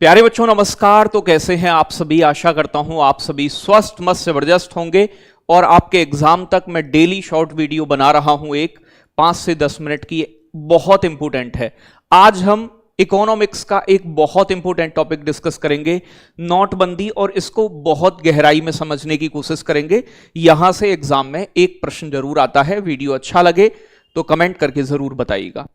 प्यारे बच्चों नमस्कार। तो कैसे हैं आप सभी? आशा करता हूं आप सभी स्वस्थ मस्त जबरदस्त होंगे और आपके एग्जाम तक मैं डेली शॉर्ट वीडियो बना रहा हूं, एक 5 से 10 मिनट की, बहुत इंपॉर्टेंट है। आज हम इकोनॉमिक्स का एक बहुत इंपॉर्टेंट टॉपिक डिस्कस करेंगे, नोटबंदी, और इसको बहुत गहराई में समझने की कोशिश करेंगे। यहां से एग्जाम में एक प्रश्न जरूर आता है। वीडियो अच्छा लगे तो कमेंट करके जरूर बताइएगा।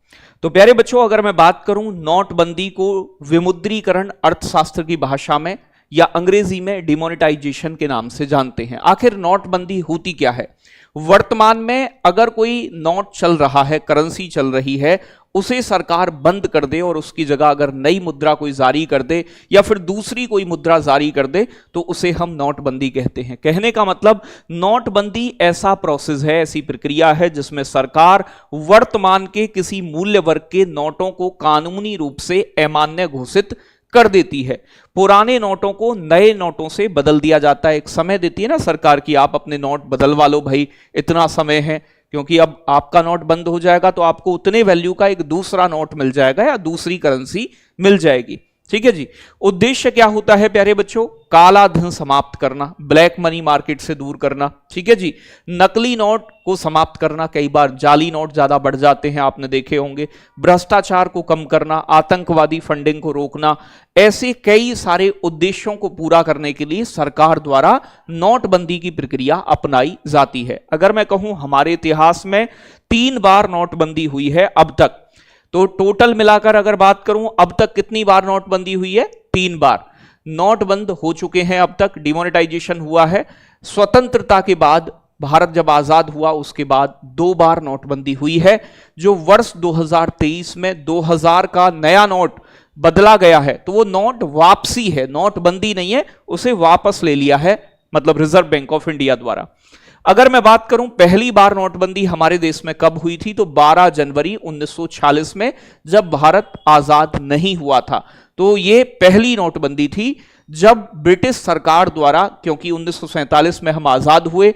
तो प्यारे बच्चों, अगर मैं बात करूं नोटबंदी को विमुद्रीकरण अर्थशास्त्र की भाषा में या अंग्रेजी में डिमोनेटाइजेशन के नाम से जानते हैं। आखिर नोटबंदी होती क्या है? वर्तमान में अगर कोई नोट चल रहा है, करेंसी चल रही है, उसे सरकार बंद कर दे और उसकी जगह अगर नई मुद्रा कोई जारी कर दे या फिर दूसरी कोई मुद्रा जारी कर दे तो उसे हम नोटबंदी कहते हैं। कहने का मतलब नोटबंदी ऐसा प्रोसेस है, ऐसी प्रक्रिया है जिसमें सरकार वर्तमान के किसी मूल्य वर्ग के नोटों को कानूनी रूप से अमान्य घोषित कर देती है। पुराने नोटों को नए नोटों से बदल दिया जाता है। एक समय देती है ना सरकार की, आप अपने नोट बदलवा लो भाई, इतना समय है, क्योंकि अब आपका नोट बंद हो जाएगा तो आपको उतने वैल्यू का एक दूसरा नोट मिल जाएगा या दूसरी करेंसी मिल जाएगी। ठीक है जी। उद्देश्य क्या होता है प्यारे बच्चों? काला धन समाप्त करना, ब्लैक मनी मार्केट से दूर करना। ठीक है जी। नकली नोट को समाप्त करना, कई बार जाली नोट ज्यादा बढ़ जाते हैं, आपने देखे होंगे। भ्रष्टाचार को कम करना, आतंकवादी फंडिंग को रोकना, ऐसे कई सारे उद्देश्यों को पूरा करने के लिए सरकार द्वारा नोटबंदी की प्रक्रिया अपनाई जाती है। अगर मैं कहूं हमारे इतिहास में 3 बार नोटबंदी हुई है अब तक, तो टोटल मिलाकर अगर बात करूं अब तक कितनी बार नोटबंदी हुई है? 3 बार नोट बंद हो चुके हैं अब तक। डिमोनेटाइजेशन हुआ है स्वतंत्रता के बाद, भारत जब आजाद हुआ उसके बाद 2 बार नोटबंदी हुई है। जो वर्ष 2023 में 2000 का नया नोट बदला गया है तो वो नोट वापसी है, नोटबंदी नहीं है, उसे वापस ले लिया है, मतलब रिजर्व बैंक ऑफ इंडिया द्वारा। अगर मैं बात करूं पहली बार नोटबंदी हमारे देश में कब हुई थी, तो 12 जनवरी 1946 में, जब भारत आजाद नहीं हुआ था। तो ये पहली नोटबंदी थी जब ब्रिटिश सरकार द्वारा, क्योंकि 1947 में हम आजाद हुए।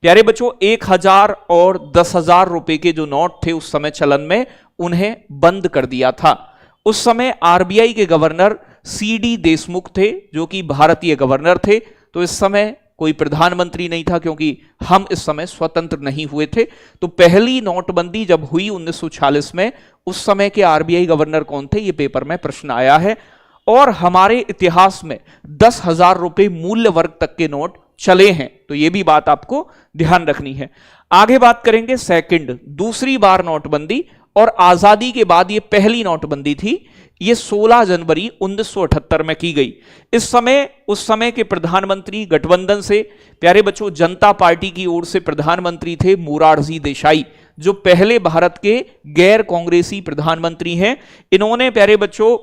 प्यारे बच्चों, 1000 और 10,000 रुपए के जो नोट थे उस समय चलन में, उन्हें बंद कर दिया था। उस समय आरबीआई के गवर्नर सीडी देशमुख थे, जो कि भारतीय गवर्नर थे। तो इस समय कोई प्रधानमंत्री नहीं था, क्योंकि हम इस समय स्वतंत्र नहीं हुए थे। तो पहली नोटबंदी जब हुई 1946 में, उस समय के आरबीआई गवर्नर कौन थे, ये पेपर में प्रश्न आया है। और हमारे इतिहास में 10,000 रुपए मूल्य वर्ग तक के नोट चले हैं, तो ये भी बात आपको ध्यान रखनी है। आगे बात करेंगे सेकंड, दूसरी बार नोटबंदी, और आजादी के बाद ये पहली नोटबंदी थी। ये 16 जनवरी 1978 में की गई। उस समय के प्रधानमंत्री गठबंधन से, प्यारे बच्चों, जनता पार्टी की ओर से प्रधानमंत्री थे मोरारजी देसाई, जो पहले भारत के गैर कांग्रेसी प्रधानमंत्री हैं। इन्होंने प्यारे बच्चों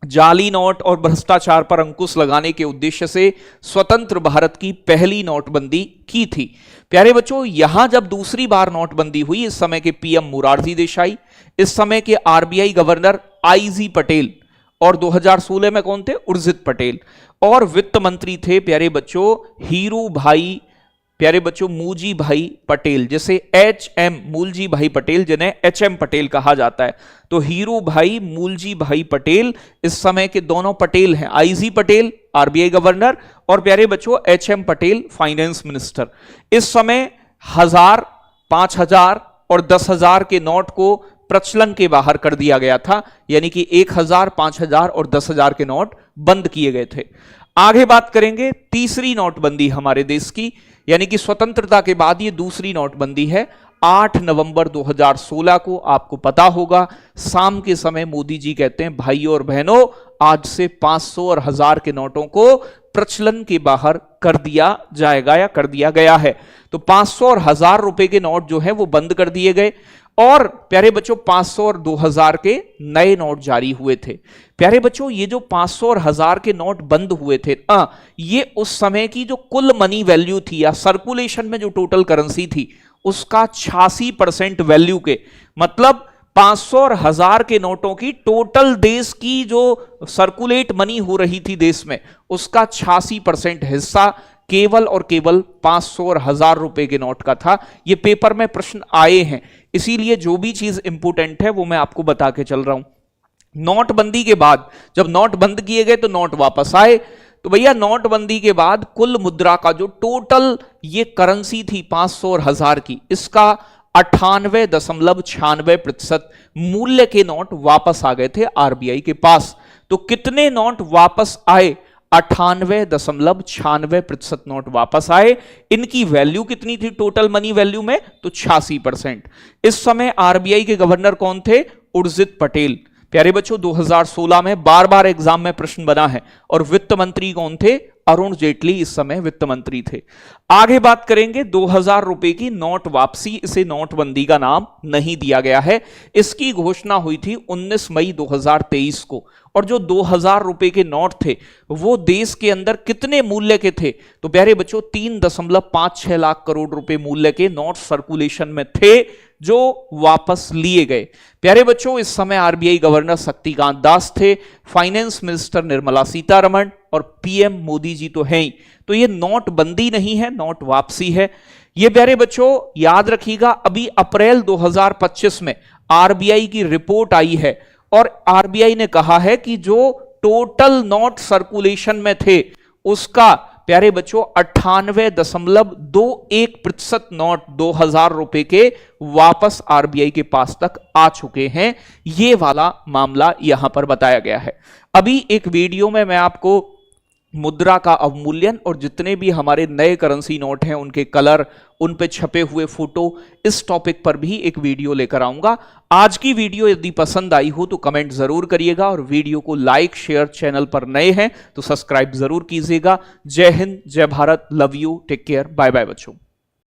जाली नोट और भ्रष्टाचार पर अंकुश लगाने के उद्देश्य से स्वतंत्र भारत की पहली नोटबंदी की थी। प्यारे बच्चों, यहां जब दूसरी बार नोटबंदी हुई, इस समय के पीएम मोरारजी देसाई, इस समय के आरबीआई गवर्नर आईजी पटेल, और 2016 में कौन थे? उर्जित पटेल। और वित्त मंत्री थे प्यारे बच्चों हीरू भाई, प्यारे बच्चों, मूलजी भाई पटेल, जिसे एचएम मूलजी भाई पटेल, जिन्हें एचएम पटेल कहा जाता है। तो हीरू भाई, मूलजी भाई पटेल, इस समय के दोनों पटेल हैं, आईजी पटेल आरबीआई गवर्नर और प्यारे बच्चों एचएम पटेल फाइनेंस मिनिस्टर। इस समय 1000, 5000 और 10,000 के नोट को प्रचलन के बाहर कर दिया गया था, यानी कि 1000, 5000 और 10,000 के नोट बंद किए गए थे। आगे बात करेंगे तीसरी नोटबंदी हमारे देश की, यानी कि स्वतंत्रता के बाद ये दूसरी नोटबंदी है। 8 नवंबर 2016 को, आपको पता होगा, शाम के समय मोदी जी कहते हैं, भाइयों और बहनों, आज से 500 और 1000 के नोटों को प्रचलन के बाहर कर दिया जाएगा या कर दिया गया है। तो 500 और 1000 रुपए के नोट जो है वो बंद कर दिए गए, और प्यारे बच्चों 500 और 2000 के नए नोट जारी हुए थे। प्यारे बच्चों, ये जो 500 और 1000 के नोट बंद हुए थे, ये उस समय की जो कुल मनी वैल्यू थी या सर्कुलेशन में जो टोटल करेंसी थी, उसका 86% वैल्यू के, मतलब 500 और 1000 के नोटों की टोटल देश की जो सर्कुलेट मनी हो रही थी देश में, उसका 86% हिस्सा केवल और केवल 500 और 1000 रुपए के नोट का था। ये पेपर में प्रश्न आए हैं, इसीलिए जो भी चीज इंपोर्टेंट है वो मैं आपको बता के चल रहा हूं। नोटबंदी के बाद जब नोट बंद किए गए तो नोट वापस आए, तो भैया नोटबंदी के बाद कुल मुद्रा का जो टोटल ये करेंसी थी 500 और 1000 की, इसका 98.96% मूल्य के नोट वापस आ गए थे आरबीआई के पास। तो कितने नोट वापस आए? 98.96% नोट वापस आए। इनकी वैल्यू कितनी थी टोटल मनी वैल्यू में? तो 86%। इस समय आरबीआई के गवर्नर कौन थे? उर्जित पटेल। प्यारे बच्चों 2016 में बार बार एग्जाम में प्रश्न बना है। और वित्त मंत्री कौन थे? अरुण जेटली इस समय वित्त मंत्री थे। आगे बात करेंगे 2000 रुपए की नोट वापसी। इसे नोटबंदी का नाम नहीं दिया गया है। इसकी घोषणा हुई थी 19 मई 2023 को। और जो 2000 रुपए के नोट थे वो देश के अंदर कितने मूल्य के थे? तो प्यारे बच्चों 3.56 लाख करोड़ रुपए मूल्य के नोट सर्कुलेशन में थे जो वापस लिए गए। प्यारे बच्चों इस समय आरबीआई गवर्नर शक्तिकांत दास थे, फाइनेंस मिनिस्टर निर्मला सीतारमण और पीएम मोदी जी तो हैं ही। तो ये नोटबंदी नहीं है, नोट वापसी है। ये प्यारे बच्चों याद रखिएगा, अभी अप्रैल 2025 में आरबीआई की रिपोर्ट आई है और आरबीआई ने कहा है कि जो टोटल नोट सर्कुलेशन में थे उसका प्यारे बच्चों 98.21% नोट 2000 रुपए के वापस आरबीआई के पास तक आ चुके हैं। ये वाला मामला यहां पर बताया गया है। अभी एक वीडियो में मैं आपको मुद्रा का अवमूल्यन और जितने भी हमारे नए करेंसी नोट हैं उनके कलर, उन पे छपे हुए फोटो, इस टॉपिक पर भी एक वीडियो लेकर आऊंगा। आज की वीडियो यदि पसंद आई हो तो कमेंट जरूर करिएगा और वीडियो को लाइक शेयर, चैनल पर नए हैं तो सब्सक्राइब जरूर कीजिएगा। जय हिंद, जय Bharat, love you, take care, bye bye बच्चों।